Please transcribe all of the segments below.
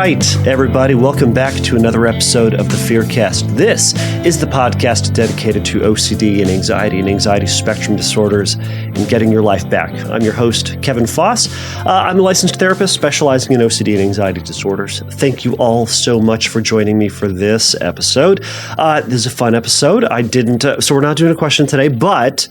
right, everybody, welcome back to another episode of the Fearcast. This is the podcast dedicated to OCD and anxiety spectrum disorders and getting your life back. I'm your host, Kevin Foss. I'm a licensed therapist specializing in OCD and anxiety disorders. Thank you all so much for joining me for this episode. This is a fun episode. So we're not doing a question today, but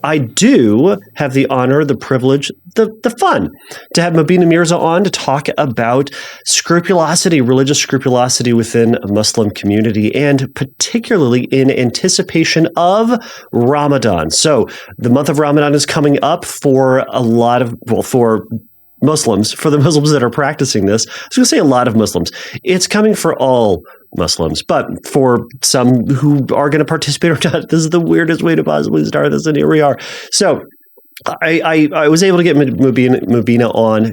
I do have the honor, the privilege, the fun to have Mubeena Mirza on to talk about scrupulosity, religious scrupulosity within a Muslim community, and particularly in anticipation of Ramadan. So the month of Ramadan is coming up for for Muslims, for the Muslims that are practicing this. I was going to say a lot of Muslims. It's coming for all Muslims, but for some who are going to participate or not, this is the weirdest way to possibly start this, and here we are. So I was able to get Mubeena on,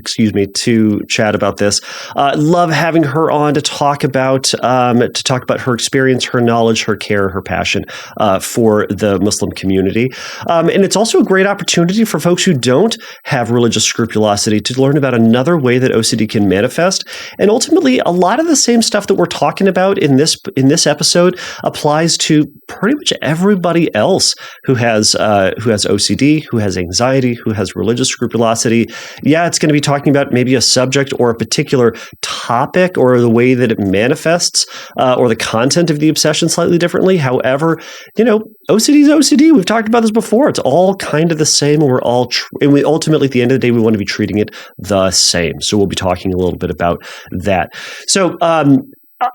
to chat about this. Love having her on to talk about her experience, her knowledge, her care, her passion for the Muslim community. And it's also a great opportunity for folks who don't have religious scrupulosity to learn about another way that OCD can manifest. And ultimately, a lot of the same stuff that we're talking about in this episode applies to pretty much everybody else who has OCD, who has anxiety, who has religious scrupulosity. Yeah, it's going to be talking about maybe a subject or a particular topic or the way that it manifests or the content of the obsession slightly differently. However, OCD is OCD. We've talked about this before. It's all kind of the same, and we ultimately, at the end of the day, we want to be treating it the same. So we'll be talking a little bit about that. So,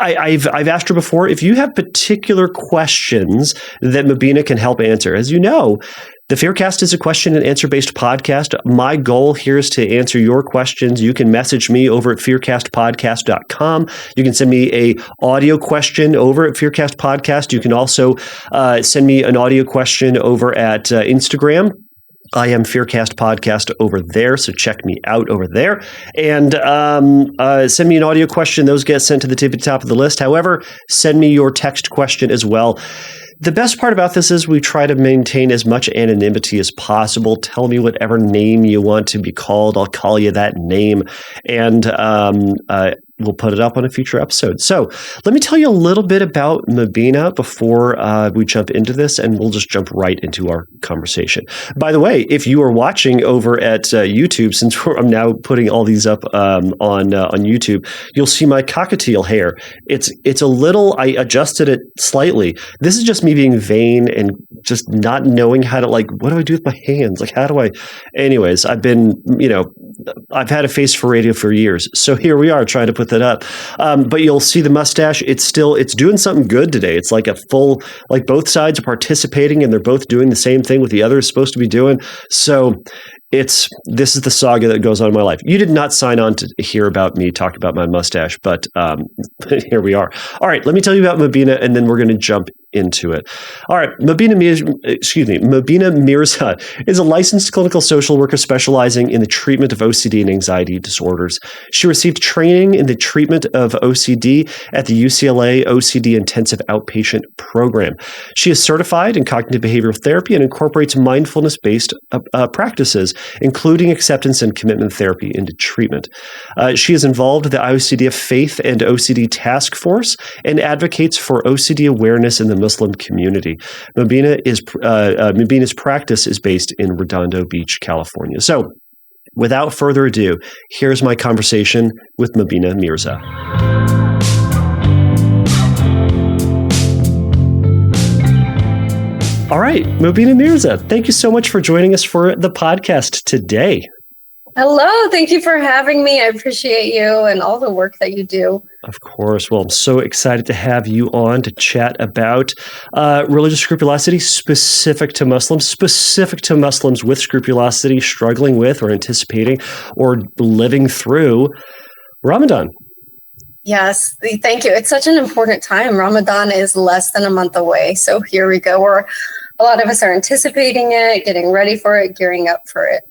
I've asked her before, if you have particular questions that Mubeena can help answer. As you know, the Fearcast is a question and answer based podcast. My goal here is to answer your questions. You can message me over at fearcastpodcast.com. You can send me a audio question over at Fearcast Podcast. You can also send me an audio question over at Instagram. I am Fearcast Podcast over there, so check me out over there. And send me an audio question. Those get sent to the tippy top of the list. However, send me your text question as well. The best part about this is we try to maintain as much anonymity as possible. Tell me whatever name you want to be called. I'll call you that name. And we'll put it up on a future episode. So let me tell you a little bit about Mubeena before we jump into this, and we'll just jump right into our conversation. By the way, if you are watching over at YouTube, since I'm now putting all these up on YouTube, you'll see my cockatiel hair. It's a little, I adjusted it slightly. This is just me being vain and just not knowing how to, what do I do with my hands? Anyways, I've had a face for radio for years. So here we are trying to put that up. But you'll see the mustache. It's doing something good today. It's like a full, both sides are participating and they're both doing the same thing what the other is supposed to be doing. So this is the saga that goes on in my life. You did not sign on to hear about me talk about my mustache, but here we are. All right, let me tell you about Mubeena, and then we're going to jump into it. All right, Mubeena Mirza is a licensed clinical social worker specializing in the treatment of OCD and anxiety disorders. She received training in the treatment of OCD at the UCLA OCD Intensive Outpatient Program. She is certified in cognitive behavioral therapy and incorporates mindfulness-based practices, including acceptance and commitment therapy into treatment. She is involved with the OCD of Faith and OCD Task Force and advocates for OCD awareness in the Muslim community. Mubeena's practice is based in Redondo Beach, California. So, without further ado, here's my conversation with Mubeena Mirza. All right, Mubeena Mirza, thank you so much for joining us for the podcast today. Hello, thank you for having me. I appreciate you and all the work that you do. Of course. Well, I'm so excited to have you on to chat about religious scrupulosity specific to Muslims with scrupulosity, struggling with or anticipating or living through Ramadan. Yes, thank you. It's such an important time. Ramadan is less than a month away. So here we go. A lot of us are anticipating it, getting ready for it, gearing up for it.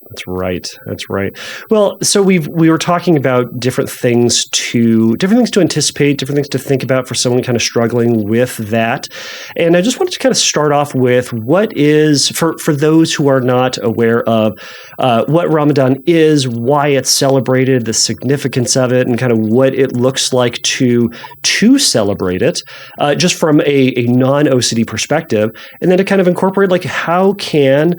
That's right. That's right. Well, so we were talking about different things to anticipate, different things to think about for someone kind of struggling with that. And I just wanted to kind of start off with what is for those who are not aware of what Ramadan is, why it's celebrated, the significance of it, and kind of what it looks like to celebrate it, just from a non-OCD perspective, and then to kind of incorporate like how can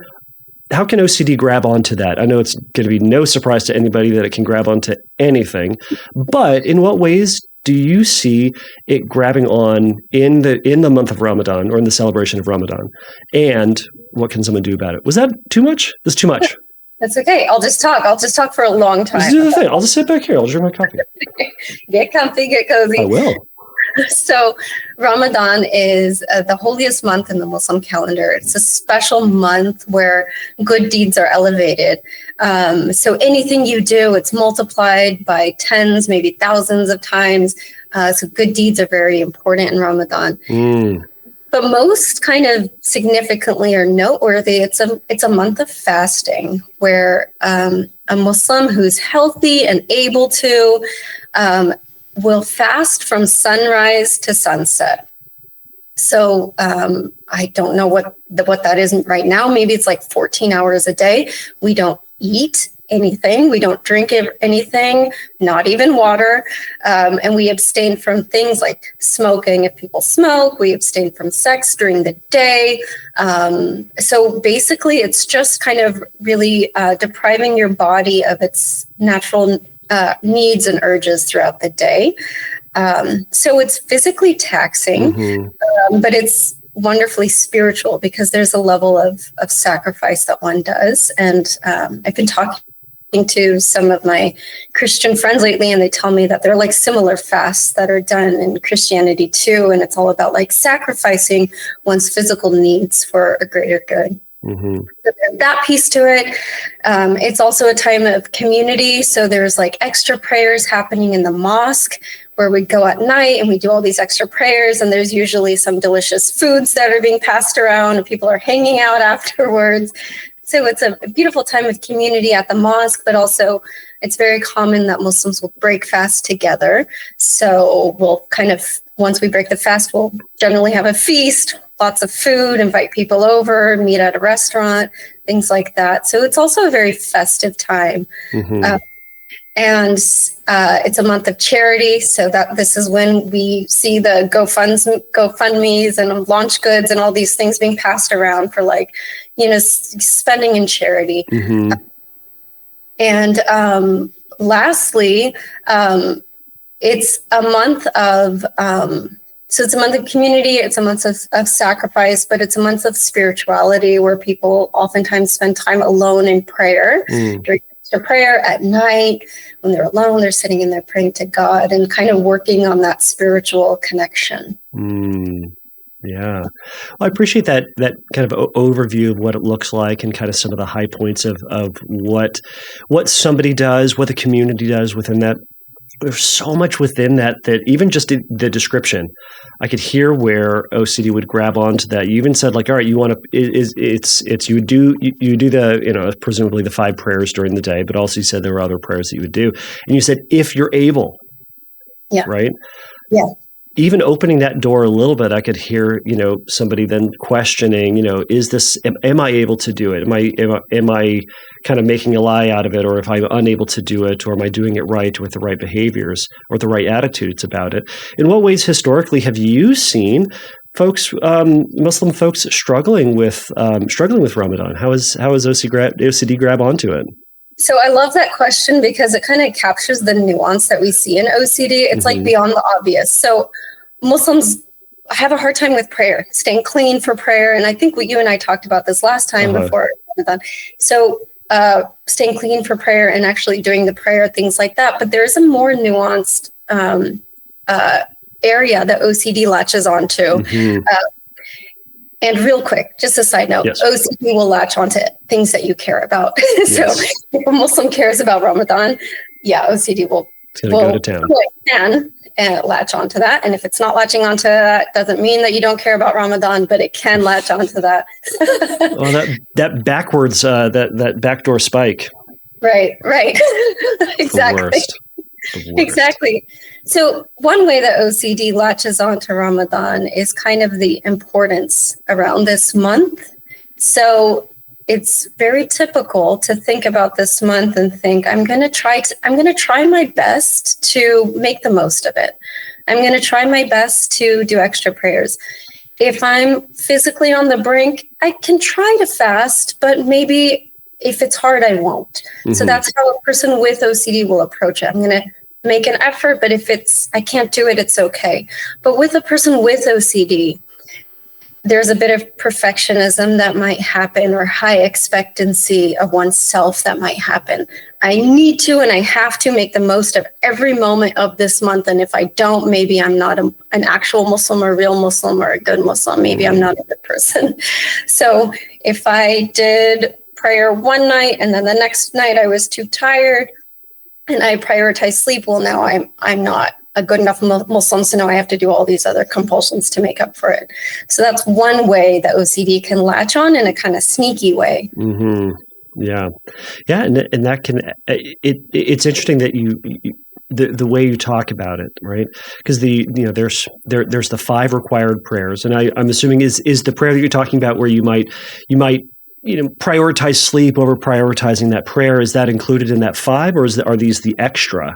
OCD grab onto that? I know it's going to be no surprise to anybody that it can grab onto anything, but in what ways do you see it grabbing on in the month of Ramadan or in the celebration of Ramadan? And what can someone do about it? Was that too much? That's too much. That's okay. I'll just talk for a long time. Let's do the thing. I'll just sit back here. I'll drink my coffee. Get comfy, get cozy. I will. So Ramadan is the holiest month in the Muslim calendar. It's a special month where good deeds are elevated. So anything you do, it's multiplied by tens, maybe thousands of times. So good deeds are very important in Ramadan. But most kind of significantly or noteworthy, it's a month of fasting where a Muslim who's healthy and able to will fast from sunrise to sunset. So I don't know what that is right now. Maybe it's like 14 hours a day. We don't eat anything. We don't drink anything, not even water. And we abstain from things like smoking. If people smoke, we abstain from sex during the day. So basically, it's just kind of really depriving your body of its natural needs and urges throughout the day. So it's physically taxing, but it's wonderfully spiritual because there's a level of sacrifice that one does. And I've been talking to some of my Christian friends lately, and they tell me that they're like similar fasts that are done in Christianity too. And it's all about like sacrificing one's physical needs for a greater good. So that piece to it. It's also a time of community. So there's like extra prayers happening in the mosque where we go at night and we do all these extra prayers. And there's usually some delicious foods that are being passed around and people are hanging out afterwards. So it's a beautiful time of community at the mosque, but also it's very common that Muslims will break fast together. So we'll kind of, once we break the fast, we'll generally have a feast, lots of food, invite people over, meet at a restaurant, things like that. So it's also a very festive time. And it's a month of charity. So that this is when we see the GoFundMes and launch goods and all these things being passed around for like, spending in charity. And lastly, it's a month of, so it's a month of community, it's a month of sacrifice, but it's a month of spirituality where people oftentimes spend time alone in prayer, during extra prayer at night. When they're alone, they're sitting in there praying to God and kind of working on that spiritual connection. Yeah. Well, I appreciate that kind of overview of what it looks like and kind of some of the high points of what somebody does, what the community does within that. There's so much within that even just the description, I could hear where OCD would grab onto that. You even said like, all right, you want to, it's you do the, presumably the 5 prayers during the day, but also you said there were other prayers that you would do. And you said, if you're able, right? Yeah. Even opening that door a little bit, I could hear, somebody then questioning, is this, am I able to do it? Am I kind of making a lie out of it? Or if I'm unable to do it, or am I doing it right with the right behaviors or the right attitudes about it? In what ways historically have you seen folks, Muslim folks struggling with Ramadan? How is OCD grab onto it? So I love that question because it kind of captures the nuance that we see in OCD. It's like beyond the obvious. So Muslims have a hard time with prayer, staying clean for prayer. And I think you and I talked about this last time before Ramadan. So staying clean for prayer and actually doing the prayer, things like that. But there's a more nuanced area that OCD latches onto. And real quick, just a side note, OCD will latch onto things that you care about. So if a Muslim cares about Ramadan, OCD will go to town. latch onto that. And if it's not latching onto that, doesn't mean that you don't care about Ramadan, but it can latch onto that. Well, that backwards, that backdoor spike. Right. Exactly. The worst. Exactly. So one way that OCD latches onto Ramadan is kind of the importance around this month. So it's very typical to think about this month and think, I'm going to try my best to make the most of it. I'm going to try my best to do extra prayers. If I'm physically on the brink, I can try to fast, but maybe if it's hard, I won't. Mm-hmm. So that's how a person with OCD will approach it. I'm going to make an effort, but if I can't do it, it's okay. But with a person with OCD, there's a bit of perfectionism that might happen, or high expectancy of oneself that might happen. I need to and I have to make the most of every moment of this month. And if I don't, maybe I'm not an actual Muslim or real Muslim or a good Muslim. Maybe I'm not a good person. So if I did prayer one night and then the next night I was too tired and I prioritized sleep, well, now I'm not a good enough Muslim, so now I have to do all these other compulsions to make up for it. So that's one way that OCD can latch on in a kind of sneaky way. Mm-hmm. Yeah, and that can. It's interesting that the way you talk about it, right? Because there's the 5 required prayers, and I'm assuming is the prayer that you're talking about where you might prioritize sleep over prioritizing that prayer. Is that included in that 5, or are these the extra?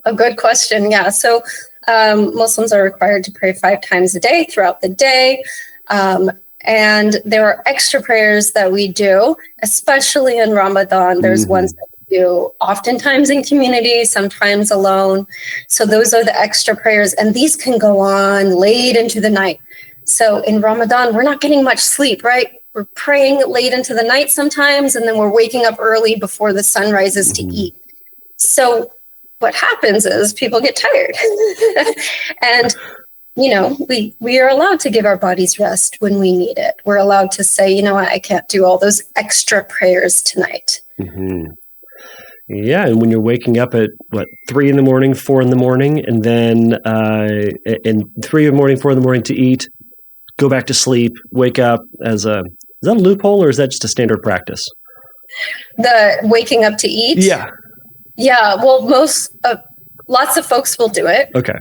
A good question. Yeah. So Muslims are required to pray 5 times a day throughout the day. And there are extra prayers that we do, especially in Ramadan. There's ones that we do oftentimes in community, sometimes alone. So those are the extra prayers. And these can go on late into the night. So in Ramadan, we're not getting much sleep, right? We're praying late into the night sometimes, and then we're waking up early before the sun rises to eat. So what happens is people get tired. And, we are allowed to give our bodies rest when we need it. We're allowed to say, you know what, I can't do all those extra prayers tonight. Mm-hmm. Yeah, and when you're waking up at 3 in the morning, 4 in the morning, and then 3 in the morning, 4 in the morning to eat, go back to sleep, wake up is that a loophole, or is that just a standard practice? The waking up to eat? Yeah. Yeah, well, lots of folks will do it. Okay.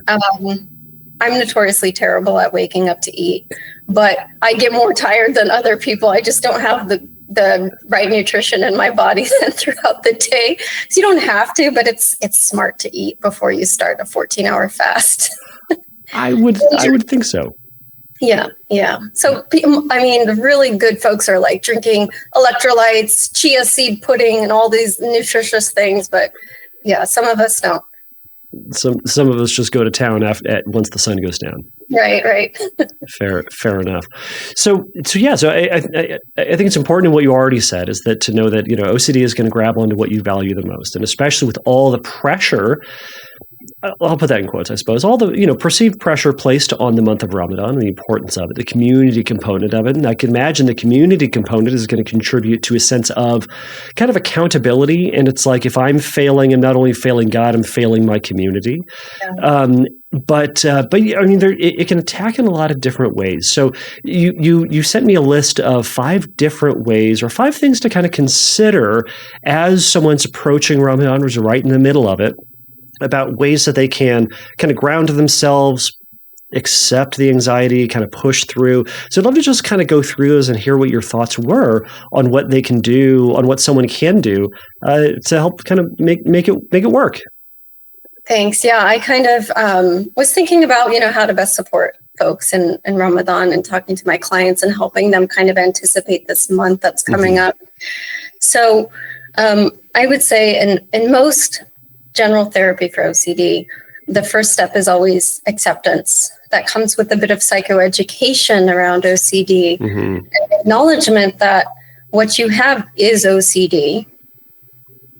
I'm notoriously terrible at waking up to eat, but I get more tired than other people. I just don't have the right nutrition in my body throughout the day. So you don't have to, but it's smart to eat before you start a 14-hour fast. I would think so. Yeah. So, the really good folks are like drinking electrolytes, chia seed pudding, and all these nutritious things. But yeah, some of us don't. Some of us just go to town once the sun goes down. Right. Fair enough. So I think it's important in what you already said is that to know that OCD is going to grab onto what you value the most, and especially with all the pressure. I'll put that in quotes, I suppose. All the perceived pressure placed on the month of Ramadan, the importance of it, the community component of it, and I can imagine the community component is going to contribute to a sense of kind of accountability. And it's like if I'm failing, I'm not only failing God, I'm failing my community. Yeah. But it can attack in a lot of different ways. So you sent me a list of 5 different ways or 5 things to kind of consider as someone's approaching Ramadan, or right in the middle of it, about ways that they can kind of ground themselves, accept the anxiety, kind of push through. So I'd love to just kind of go through those and hear what your thoughts were on what they can do, on what someone can do to help kind of make it work. Thanks. Yeah, I kind of was thinking about, how to best support folks in Ramadan, and talking to my clients and helping them kind of anticipate this month that's coming up. So I would say in most general therapy for OCD, the first step is always acceptance. That comes with a bit of psychoeducation around OCD, and acknowledgement that what you have is OCD,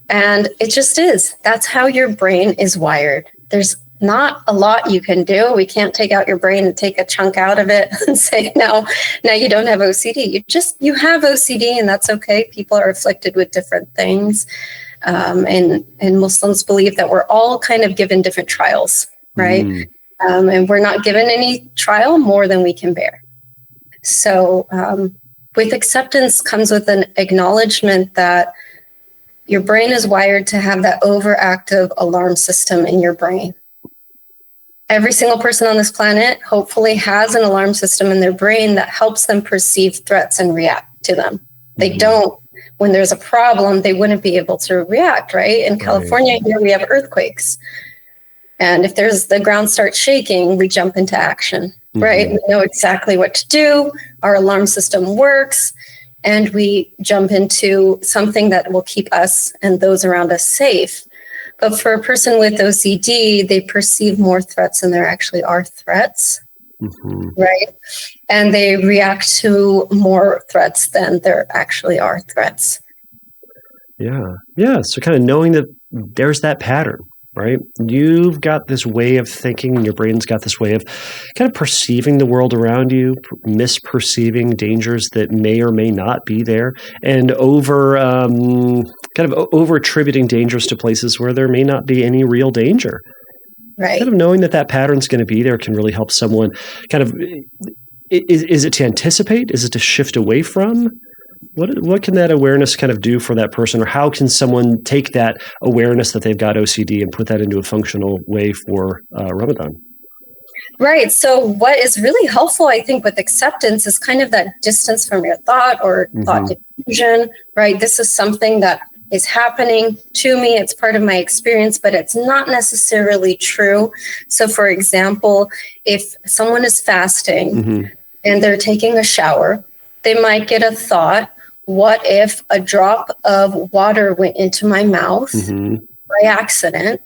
and it just is. That's how your brain is wired. There's not a lot you can do. We can't take out your brain and take a chunk out of it and say, now you don't have OCD. You have OCD, and that's okay. People are afflicted with different things. And Muslims believe that we're all kind of given different trials right? And we're not given any trial more than we can bear. So with acceptance comes with an acknowledgement that your brain is wired to have that overactive alarm system in your brain. Every single person on this planet hopefully has an alarm system in their brain that helps them perceive threats and react to them. They don't, when there's a problem, they wouldn't be able to react, right? In California, here we have earthquakes. And if the ground starts shaking, we jump into action, right? We know exactly what to do. Our alarm system works. And we jump into something that will keep us and those around us safe. But for a person with OCD, they perceive more threats than there actually are threats, right? And they react to more threats than there actually are threats. Yeah. So kind of knowing that there's that pattern, right? You've got this way of thinking, and your brain's got this way of kind of perceiving the world around you, misperceiving dangers that may or may not be there, and over attributing dangers to places where there may not be any real danger. Right. Kind of knowing that pattern's going to be there can really help someone kind of, is it to anticipate? Is it to shift away from? What can that awareness kind of do for that person, or how can someone take that awareness that they've got OCD and put that into a functional way for Ramadan? Right. So what is really helpful, I think, with acceptance is kind of that distance from your thought or thought diffusion, right? This is something that is happening to me. It's part of my experience, but it's not necessarily true. So for example, if someone is fasting and they're taking a shower, they might get a thought, what if a drop of water went into my mouth by accident?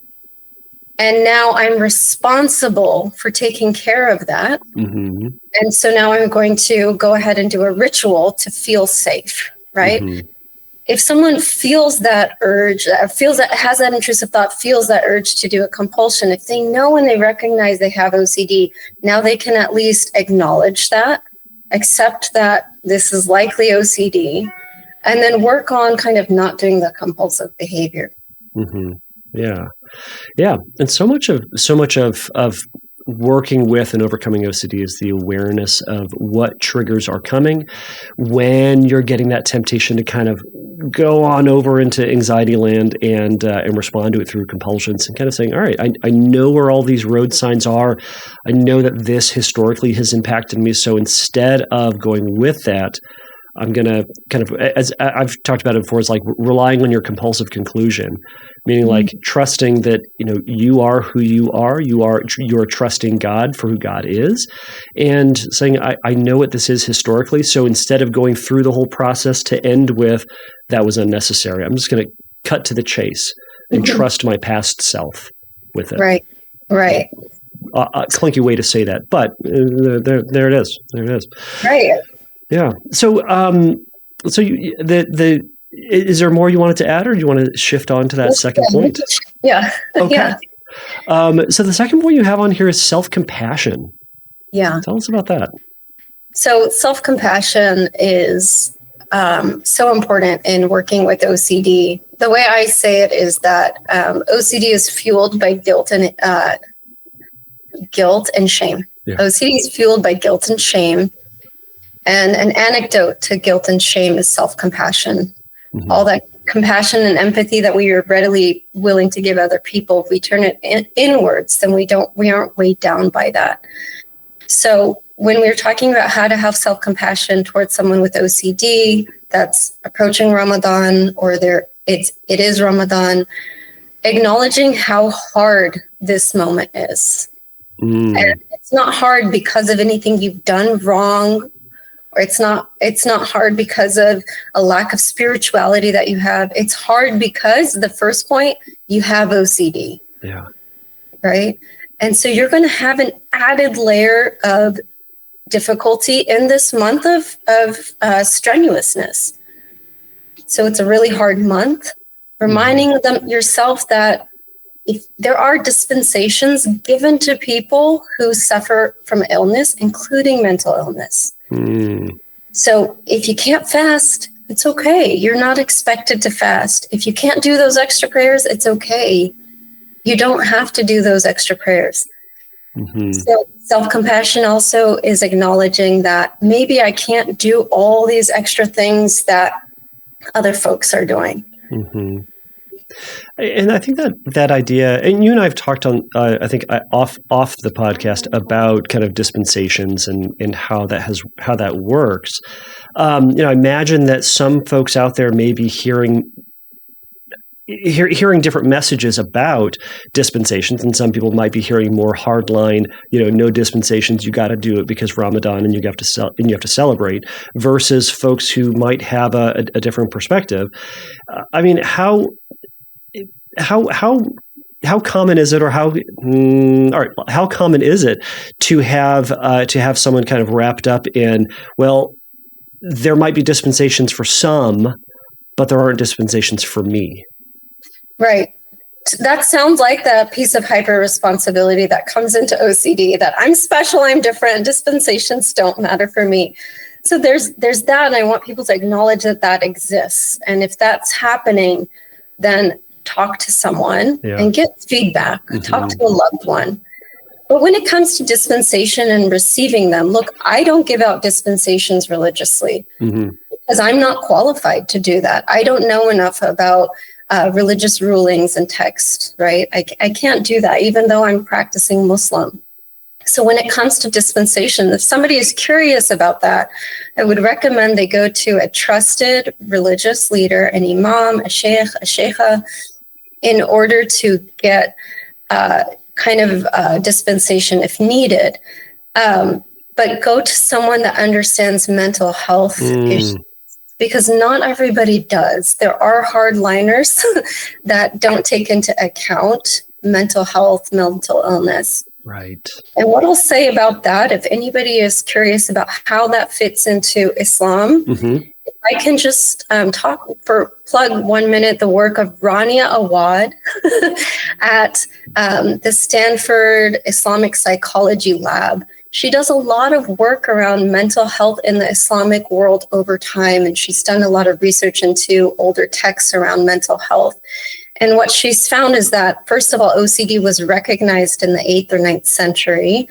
And now I'm responsible for taking care of that. And so now I'm going to go ahead and do a ritual to feel safe, right? If someone feels that urge, has that intrusive thought, feels that urge to do a compulsion, if they know and they recognize they have OCD, now they can at least acknowledge that, accept that this is likely OCD, and then work on kind of not doing the compulsive behavior. Yeah. And so much of working with and overcoming OCD is the awareness of what triggers are coming when you're getting that temptation to kind of go on over into anxiety land and respond to it through compulsions, and kind of saying, all right, I know where all these road signs are. I know that this historically has impacted me. So instead of going with that, I'm going to kind of, as I've talked about it before, is like relying on your compulsive conclusion, meaning like trusting that, you are who you are. You are trusting God for who God is, and saying, I know what this is historically. So instead of going through the whole process to end with, that was unnecessary, I'm just going to cut to the chase and trust my past self with it. Right. Clunky way to say that, but there it is. Right. Yeah. So, is there more you wanted to add, or do you want to shift on to that second point? Yeah. Okay. Yeah. So the second point you have on here is self-compassion. Yeah. Tell us about that. So self-compassion is so important in working with OCD. The way I say it is that OCD is fueled by guilt and shame. Yeah. OCD is fueled by guilt and shame. And an antidote to guilt and shame is self-compassion. All that compassion and empathy that we are readily willing to give other people, if we turn it inwards, then we aren't weighed down by that. So when we're talking about how to have self-compassion towards someone with OCD that's approaching Ramadan, or it is Ramadan, acknowledging how hard this moment is. And it's not hard because of anything you've done wrong, or it's not hard because of a lack of spirituality that you have. It's hard because, the first point, you have OCD. Yeah. Right? And so you're going to have an added layer of difficulty in this month of strenuousness. So it's a really hard month. Reminding yourself that if there are dispensations given to people who suffer from illness, including mental illness. So if you can't fast, it's okay. You're not expected to fast. If you can't do those extra prayers, it's okay. You don't have to do those extra prayers. Mm-hmm. So self-compassion also is acknowledging that maybe I can't do all these extra things that other folks are doing. Mm-hmm. And I think that idea, and you and I have talked on, I think off the podcast about kind of dispensations and how that works. I imagine that some folks out there may be hearing different messages about dispensations, and some people might be hearing more hardline, no dispensations, you got to do it because Ramadan and you have to celebrate, versus folks who might have a different perspective. I mean, how common is it, or how common is it to have someone kind of wrapped up in, well, there might be dispensations for some, but there aren't dispensations for me? Right. That sounds like the piece of hyper responsibility that comes into OCD, that I'm special, I'm different, dispensations don't matter for me. So there's that, and I want people to acknowledge that exists. And if that's happening, then talk to someone and get feedback, talk to a loved one. But when it comes to dispensation and receiving them, look, I don't give out dispensations religiously because I'm not qualified to do that. I don't know enough about religious rulings and text, right? I can't do that, even though I'm practicing Muslim. So when it comes to dispensation, if somebody is curious about that, I would recommend they go to a trusted religious leader, an imam, a sheikh, a sheikha, in order to get kind of dispensation if needed. But go to someone that understands mental health issues, because not everybody does. There are hardliners that don't take into account mental health, mental illness. Right. And what I'll say about that, if anybody is curious about how that fits into Islam, I can just plug 1 minute the work of Rania Awad at the Stanford Islamic Psychology Lab. She does a lot of work around mental health in the Islamic world over time, and she's done a lot of research into older texts around mental health. And what she's found is that, first of all, OCD was recognized in the 8th or 9th century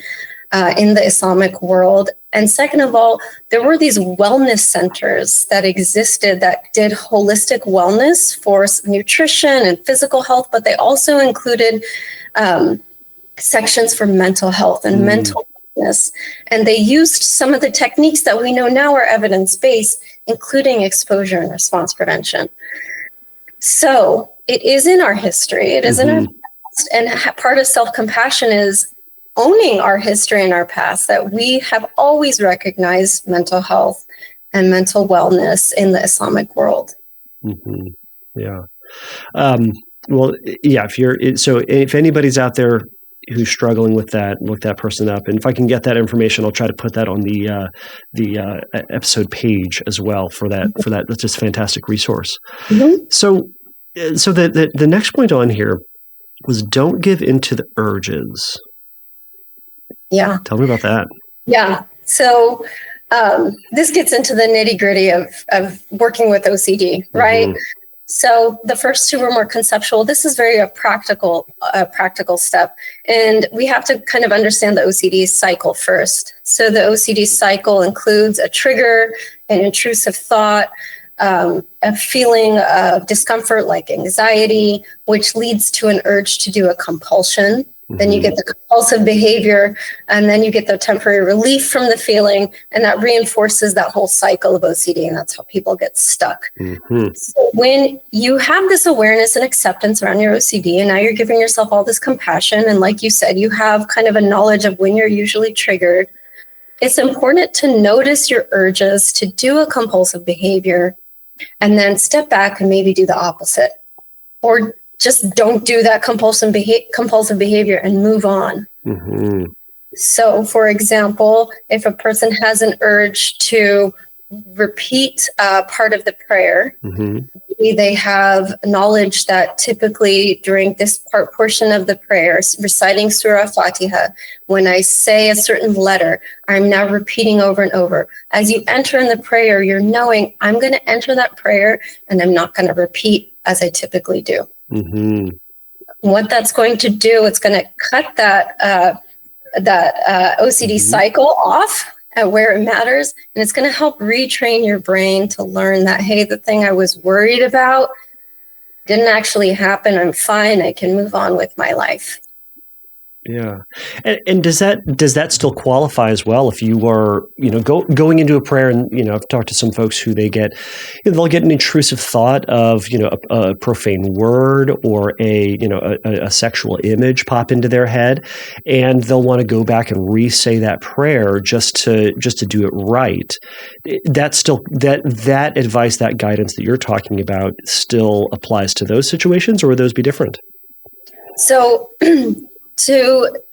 in the Islamic world. And second of all, there were these wellness centers that existed that did holistic wellness for nutrition and physical health, but they also included sections for mental health and mental wellness. And they used some of the techniques that we know now are evidence-based, including exposure and response prevention. So it is in our history, it is in our past, and part of self-compassion is owning our history and our past, that we have always recognized mental health and mental wellness in the Islamic world. Yeah. Well, yeah. If anybody's out there who's struggling with that, look that person up. And if I can get that information, I'll try to put that on the episode page as well for that. That's just a fantastic resource. So the next point on here was, don't give into the urges. Yeah. Tell me about that. Yeah. So this gets into the nitty-gritty of working with OCD, right? So the first two were more conceptual. This is very a practical step. And we have to kind of understand the OCD cycle first. So the OCD cycle includes a trigger, an intrusive thought, a feeling of discomfort like anxiety, which leads to an urge to do a compulsion. Then you get the compulsive behavior, and then you get the temporary relief from the feeling, and that reinforces that whole cycle of OCD, and that's how people get stuck. So when you have this awareness and acceptance around your OCD, and now you're giving yourself all this compassion, and like you said, you have kind of a knowledge of when you're usually triggered, it's important to notice your urges to do a compulsive behavior, and then step back and maybe do the opposite, or just don't do that compulsive behavior and move on. So, for example, if a person has an urge to repeat part of the prayer, they have knowledge that typically during this portion of the prayer, reciting Surah Fatiha, when I say a certain letter, I'm now repeating over and over. As you enter in the prayer, you're knowing I'm going to enter that prayer and I'm not going to repeat as I typically do. What that's going to do, it's going to cut that OCD cycle off at where it matters. And it's going to help retrain your brain to learn that, hey, the thing I was worried about didn't actually happen. I'm fine. I can move on with my life. Yeah. And does that still qualify as well? If you are, going into a prayer, and, I've talked to some folks who they'll get an intrusive thought of, a profane word or a sexual image pop into their head, and they'll want to go back and re-say that prayer just to do it right. That still, that advice, that guidance that you're talking about still applies to those situations, or would those be different? So,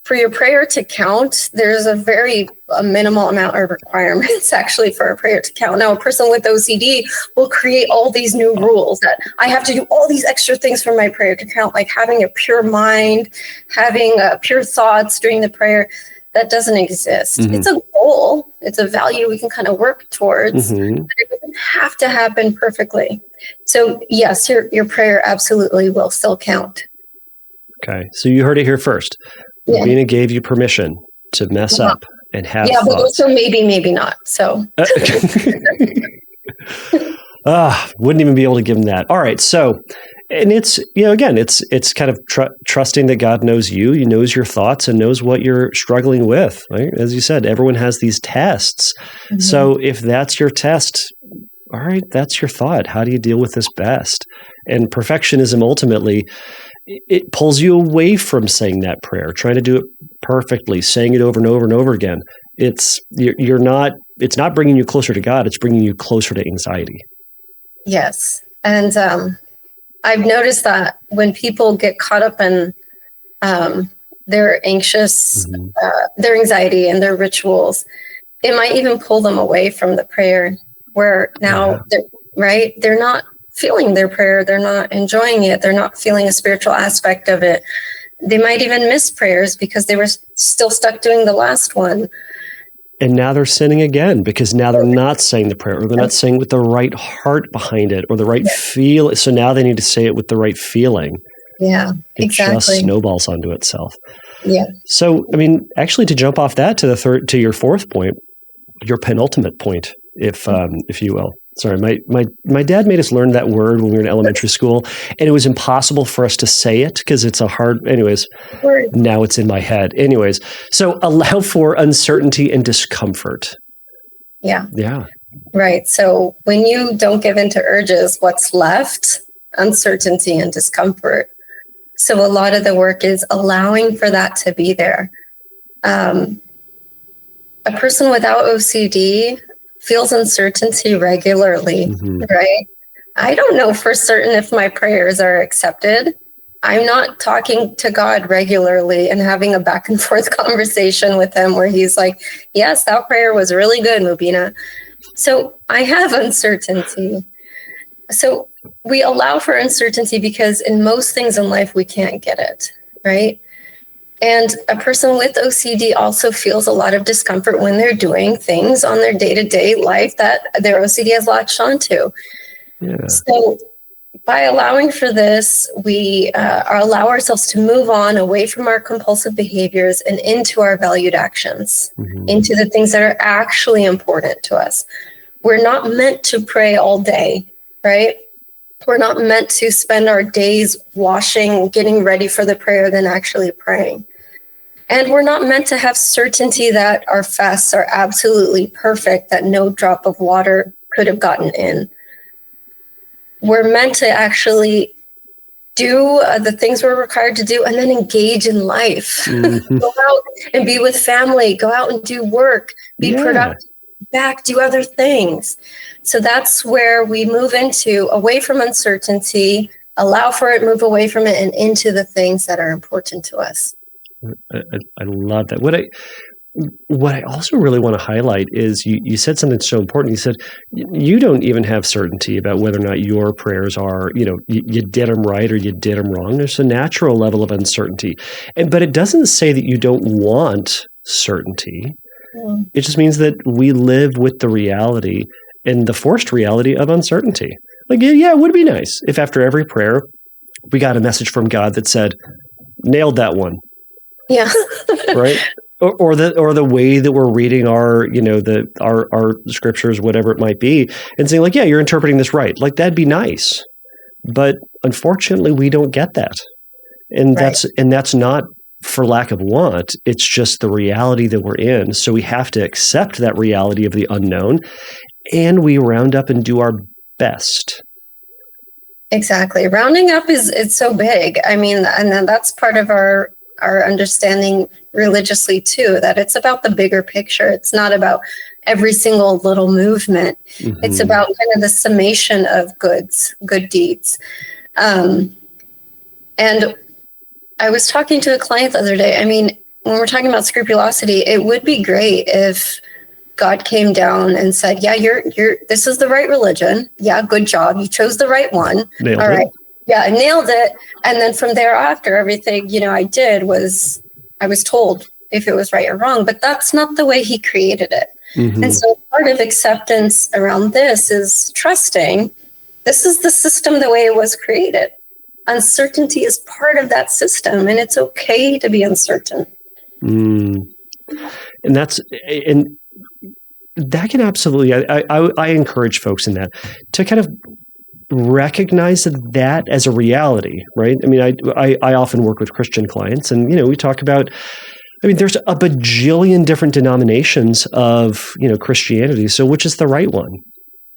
for your prayer to count, there's a minimal amount of requirements actually for a prayer to count. Now, a person with OCD will create all these new rules that I have to do all these extra things for my prayer to count, like having a pure mind, having pure thoughts during the prayer. That doesn't exist. It's a goal. It's a value we can kind of work towards. But it doesn't have to happen perfectly. So yes, your prayer absolutely will still count. Okay, so you heard it here first. Yeah. Mubeena gave you permission to mess up and have thoughts. But also maybe not. So wouldn't even be able to give him that. All right, so, and it's, again, it's kind of trusting that God knows you, He knows your thoughts and knows what you're struggling with. Right? As you said, everyone has these tests. So if that's your test, all right, that's your thought. How do you deal with this best? And perfectionism ultimately, it pulls you away from saying that prayer, trying to do it perfectly, saying it over and over and over again. It's not bringing you closer to God. It's bringing you closer to anxiety. Yes. And I've noticed that when people get caught up in their anxious, their anxiety and their rituals, it might even pull them away from the prayer where now, they're not feeling their prayer. They're not enjoying it. They're not feeling a spiritual aspect of it. They might even miss prayers because they were still stuck doing the last one. And now they're sinning again because now they're not saying the prayer, or they're not saying with the right heart behind it or the right feel. So now they need to say it with the right feeling. Yeah, exactly. It just snowballs onto itself. Yeah. So, actually, to jump off that to your fourth point, your penultimate point, if you will. Sorry, my dad made us learn that word when we were in elementary school, and it was impossible for us to say it because it's a hard. Anyways, now it's in my head. Anyways, so allow for uncertainty and discomfort. Yeah. Yeah. Right. So when you don't give in to urges, what's left? Uncertainty and discomfort. So a lot of the work is allowing for that to be there. A person without OCD feels uncertainty regularly, right? I don't know for certain if my prayers are accepted. I'm not talking to God regularly and having a back and forth conversation with Him where He's like, yes, that prayer was really good, Mubeena. So I have uncertainty. So we allow for uncertainty because in most things in life, we can't get it, right? And a person with OCD also feels a lot of discomfort when they're doing things on their day-to-day life that their OCD has latched onto. Yeah. So by allowing for this, we allow ourselves to move on away from our compulsive behaviors and into our valued actions, into the things that are actually important to us. We're not meant to pray all day, right? We're not meant to spend our days washing, getting ready for the prayer, than actually praying. And we're not meant to have certainty that our fasts are absolutely perfect, that no drop of water could have gotten in. We're meant to actually do the things we're required to do and then engage in life. Go out and be with family, go out and do work, be productive, back, do other things. So that's where we move into away from uncertainty, allow for it, move away from it, and into the things that are important to us. I love that. What I also really want to highlight is you said something so important. You said you don't even have certainty about whether or not your prayers are, you did them right or you did them wrong. There's a natural level of uncertainty. But it doesn't say that you don't want certainty. It just means that we live with the reality and the forced reality of uncertainty. Like, it would be nice if after every prayer we got a message from God that said, nailed that one. Yeah. Right? or the way that we're reading our our scriptures, whatever it might be, and saying like, yeah, you're interpreting this right. Like that'd be nice, but unfortunately, we don't get that, and that's not for lack of want. It's just the reality that we're in. So we have to accept that reality of the unknown, and we round up and do our best. Exactly. Rounding up it's so big. I mean, and then that's part of our understanding religiously too, that it's about the bigger picture. It's not about every single little movement. Mm-hmm. It's about kind of the summation of good deeds. And I was talking to a client the other day. I mean, when we're talking about scrupulosity, it would be great if God came down and said, yeah, this is the right religion. Yeah, good job. You chose the right one. Nailed All it. right. Yeah, I nailed it. And then from thereafter, everything, I did was I was told if it was right or wrong, but that's not the way he created it. Mm-hmm. And so part of acceptance around this is trusting this is the system the way it was created. Uncertainty is part of that system, and it's okay to be uncertain. And that can absolutely, I encourage folks in that to kind of recognize that as a reality, right? I mean, I often work with Christian clients, and we talk about, there's a bajillion different denominations of Christianity. So which is the right one?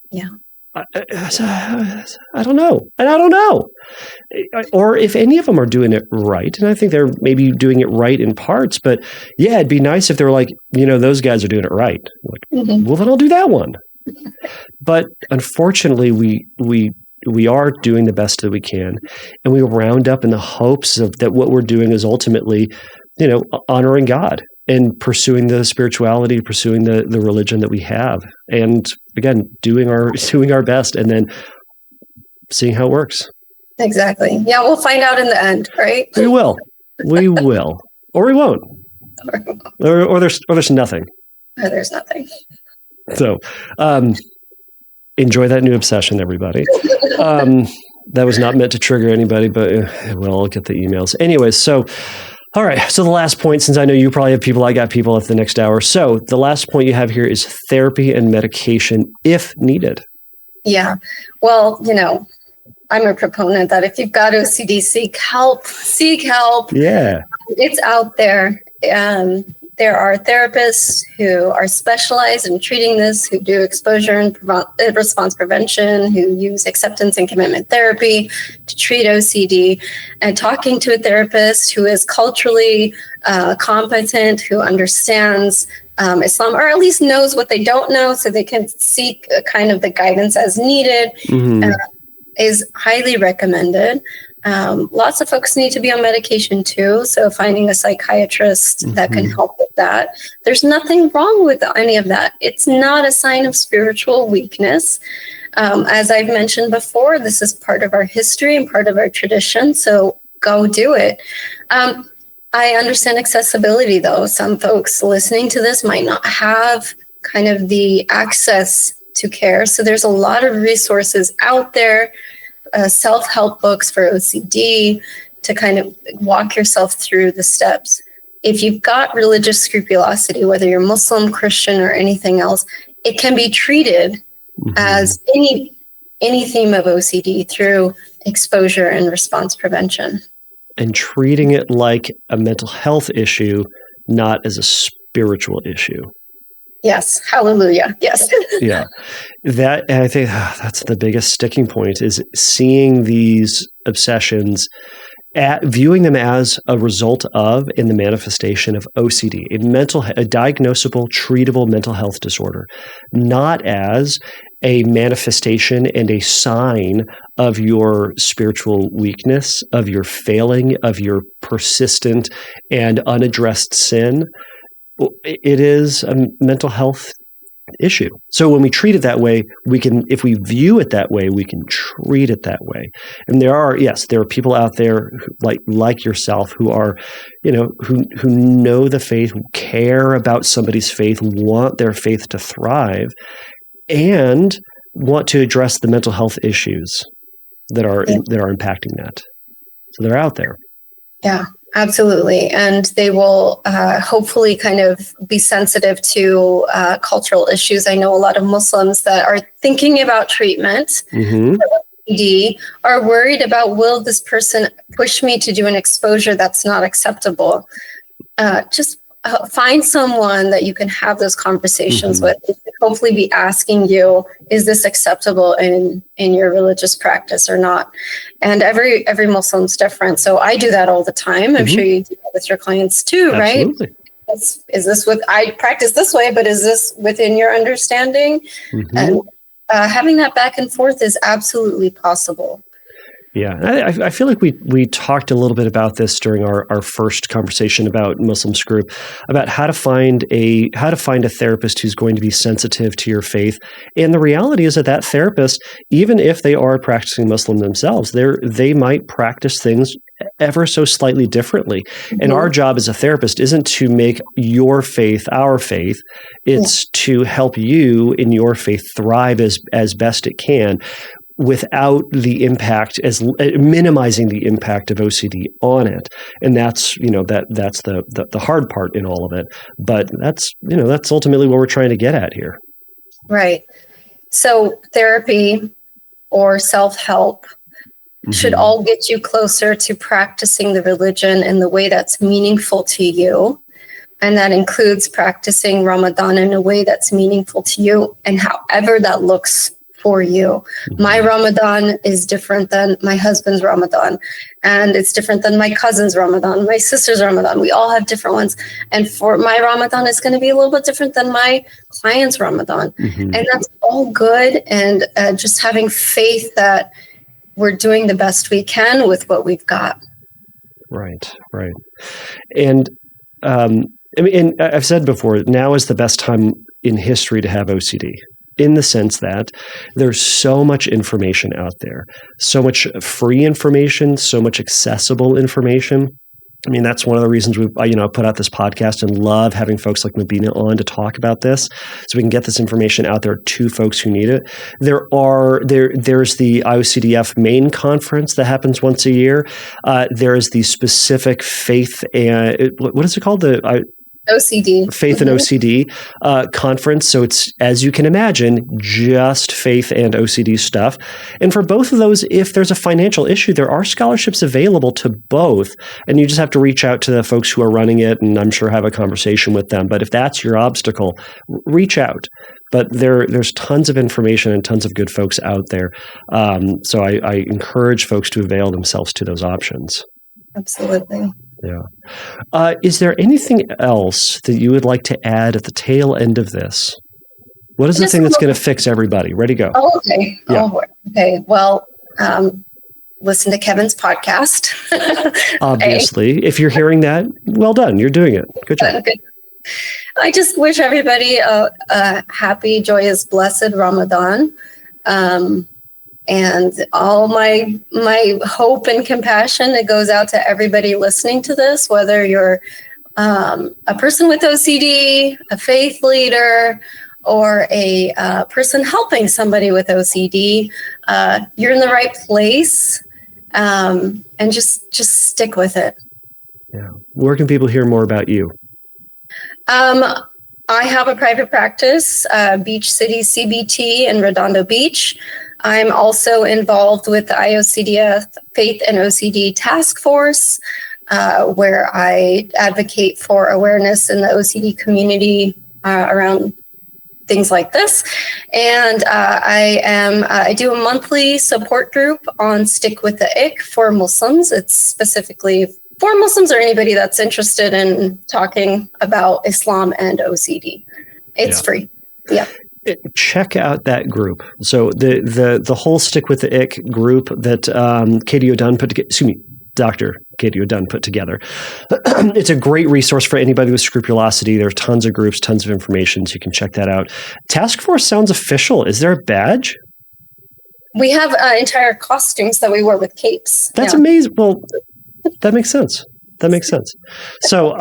Yeah. I don't know. And I don't know. Or if any of them are doing it right. And I think they're maybe doing it right in parts. But yeah, it'd be nice if they're like, those guys are doing it right. Like, mm-hmm. Well, then I'll do that one. But unfortunately, we are doing the best that we can. And we round up in the hopes of that what we're doing is ultimately, honoring God and pursuing the spirituality, pursuing the religion that we have. And again, doing our best and then seeing how it works. Exactly. Yeah, we'll find out in the end, right? We will. Or we won't. Or there's nothing. Or there's nothing. So enjoy that new obsession, everybody. That was not meant to trigger anybody, but I'll get the emails. Anyways, so all right. So the last point, since I know you probably have people, I got people at the next hour. So the last point you have here is therapy and medication if needed. Yeah. Well, I'm a proponent that if you've got OCD, seek help. Yeah. It's out there. There are therapists who are specialized in treating this, who do exposure and response prevention, who use acceptance and commitment therapy to treat OCD, and talking to a therapist who is culturally competent, who understands Islam, or at least knows what they don't know, so they can seek kind of the guidance as needed, is highly recommended. Lots of folks need to be on medication too. So finding a psychiatrist that can help with that. There's nothing wrong with any of that. It's not a sign of spiritual weakness. As I've mentioned before, this is part of our history and part of our tradition. So go do it. I understand accessibility though. Some folks listening to this might not have kind of the access to care. So there's a lot of resources out there. Self-help books for OCD to kind of walk yourself through the steps. If you've got religious scrupulosity, whether you're Muslim, Christian, or anything else, it can be treated as any theme of OCD through exposure and response prevention. And treating it like a mental health issue, not as a spiritual issue. Yes. Hallelujah. Yes. Yeah. I think that's the biggest sticking point is seeing these obsessions, viewing them as a result of and the manifestation of OCD, a diagnosable, treatable mental health disorder, not as a manifestation and a sign of your spiritual weakness, of your failing, of your persistent and unaddressed sin. It is a mental health issue. So when we treat it that way, if we view it that way, we can treat it that way. And there are people out there like yourself who are, who know the faith, who care about somebody's faith, want their faith to thrive, and want to address the mental health issues that are impacting that. So they're out there. Yeah. Absolutely. And they will hopefully kind of be sensitive to cultural issues. I know a lot of Muslims that are thinking about treatment for OCD are worried about, will this person push me to do an exposure that's not acceptable? Just find someone that you can have those conversations with. They should hopefully be asking you, is this acceptable in your religious practice or not? And every Muslim's different. So I do that all the time. I'm sure you do that with your clients too, Absolutely. right? Is this I practice this way, but is this within your understanding? And having that back and forth is absolutely possible. Yeah, I feel like we talked a little bit about this during our first conversation about Muslims group, about how to find a therapist who's going to be sensitive to your faith. And the reality is that therapist, even if they are a practicing Muslim themselves, they might practice things ever so slightly differently. And our job as a therapist isn't to make your faith our faith. It's to help you in your faith thrive as best it can, without the impact, as minimizing the impact of OCD on it. And that's the hard part in all of it. But that's ultimately what we're trying to get at here. Right. So therapy or self-help should all get you closer to practicing the religion in the way that's meaningful to you. And that includes practicing Ramadan in a way that's meaningful to you, and however that looks for you. My Ramadan is different than my husband's Ramadan, and it's different than my cousin's Ramadan, my sister's Ramadan. We all have different ones. And for my Ramadan, it's going to be a little bit different than my client's Ramadan. And that's all good. And just having faith that we're doing the best we can with what we've got. Right. And and I've said before, now is the best time in history to have OCD, in the sense that there's so much information out there, so much free information, so much accessible information. I mean, that's one of the reasons we put out this podcast and love having folks like Mubeena on to talk about this, so we can get this information out there to folks who need it. There's the IOCDF main conference that happens once a year. There's the specific faith and what is it called? The OCD. Faith and OCD conference. So it's, as you can imagine, just faith and OCD stuff. And for both of those, if there's a financial issue, there are scholarships available to both. And you just have to reach out to the folks who are running it, and I'm sure have a conversation with them. But if that's your obstacle, reach out. But there's tons of information and tons of good folks out there. So I encourage folks to avail themselves to those options. Absolutely. Yeah. Is there anything else that you would like to add at the tail end of this? What is the thing that's going to fix everybody? Ready, go. Oh, okay. Yeah. Oh, okay. Well, listen to Kevin's podcast. Obviously. If you're hearing that, well done. You're doing it. Good job. Good. I just wish everybody a happy, joyous, blessed Ramadan. And all my hope and compassion, it goes out to everybody listening to this, whether you're a person with OCD, a faith leader, or a person helping somebody with OCD. You're in the right place, and just stick with it. Yeah. Where can people hear more about you? I have a private practice, Beach City CBT in Redondo Beach. I'm also involved with the IOCDF Faith and OCD Task Force, where I advocate for awareness in the OCD community around things like this. And I do a monthly support group on Stick with the Ick for Muslims. It's specifically for Muslims or anybody that's interested in talking about Islam and OCD. It's free. Yeah. Check out that group. So the whole Stick with the Ick group that Katie O'Dunn put together, Dr. Katie O'Dunn put together. It's a great resource for anybody with scrupulosity. There are tons of groups, tons of information, so you can check that out. Task Force sounds official. Is there a badge? We have entire costumes that we wear with capes. That's amazing. Well, that makes sense. So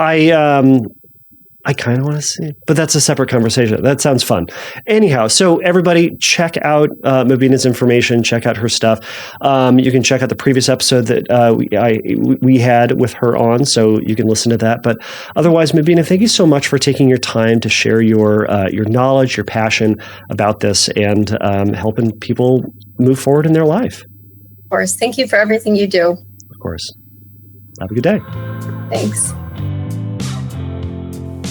I kind of want to see, but that's a separate conversation. That sounds fun. Anyhow, so everybody check out Mubeena's information, check out her stuff. You can check out the previous episode that we had with her on, so you can listen to that. But otherwise, Mubeena, thank you so much for taking your time to share your knowledge, your passion about this, and helping people move forward in their life. Of course. Thank you for everything you do. Of course. Have a good day. Thanks.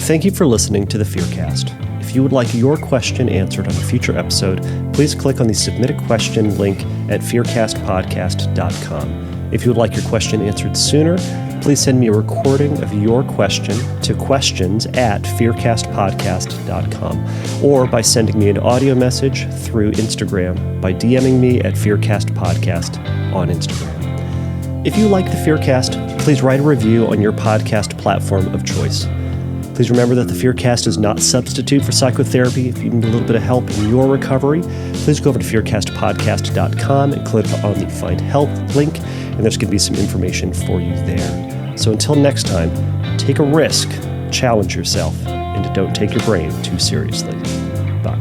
Thank you for listening to the Fearcast. If you would like your question answered on a future episode, please click on the Submit a Question link at fearcastpodcast.com. If you would like your question answered sooner, please send me a recording of your question to questions@fearcastpodcast.com or by sending me an audio message through Instagram by DMing me at fearcastpodcast on Instagram. If you like the Fearcast, please write a review on your podcast platform of choice. Please remember that the Fearcast is not a substitute for psychotherapy. If you need a little bit of help in your recovery, please go over to fearcastpodcast.com and click on the Find Help link, and there's going to be some information for you there. So until next time, take a risk, challenge yourself, and don't take your brain too seriously. Bye.